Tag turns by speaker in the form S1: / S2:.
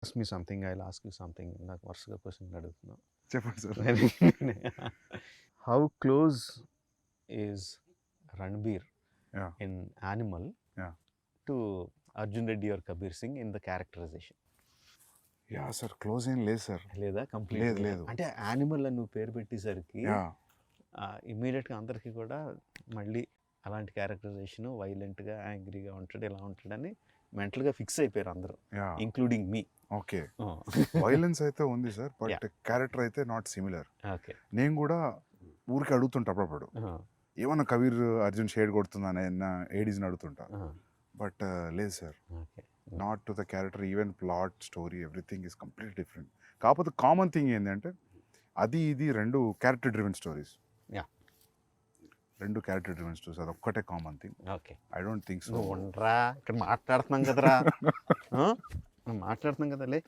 S1: Ask me something, I'll ask you something. నాకు వరుసగా question అడుగుతున్నా.
S2: చెప్పండి sir.
S1: How close is Ranbir
S2: yeah
S1: in Animal
S2: yeah
S1: to Arjun Reddy or Kabir Singh in the characterisation?
S2: Yeah sir, close ఏం లేదు sir.
S1: లేదా complete
S2: లేదు లేదు.
S1: అంటే యానిమల్ అని నువ్వు పేరు పెట్టేసరికి
S2: యా
S1: ఇమ్మీడియట్గా అందరికీ కూడా మళ్ళీ అలాంటి క్యారెక్టరైజేషన్, వైలెంట్గా యాంగ్రీగా ఉంటాడు, ఇలా ఉంటాడని మెంటల్గా ఫిక్స్ అయిపోయారు అందరూ,
S2: యా
S1: ఇంక్లూడింగ్ మీ.
S2: ఓకే. వైలెన్స్ అయితే ఉంది సార్, బట్ క్యారెక్టర్ అయితే నాట్ సిమిలర్.
S1: ఓకే.
S2: నేను కూడా ఊరికి అడుగుతుంటా అప్పుడప్పుడు, ఏమన్నా కబీర్ అర్జున్ షేడ్ కొడుతుందని ఏడీస్ని అడుగుతుంటా. బట్ లేదు sir,
S1: okay.
S2: Not to the character. Even plot, story, everything is completely different. కాకపోతే కామన్ థింగ్ ఏంటంటే అది ఇది రెండు క్యారెక్టర్ డ్రివెన్ స్టోరీస్.
S1: యా.
S2: రెండు క్యారెక్టర్ డ్రివెన్ స్టోరీస్, అది ఒక్కటే common thing.
S1: Okay.
S2: I don't think so.
S1: నువ్వు ఉండరా, ఇక్కడ మాట్లాడుతున్నాం కదరా, మాట్లాడుతున్నాం కదా, లే.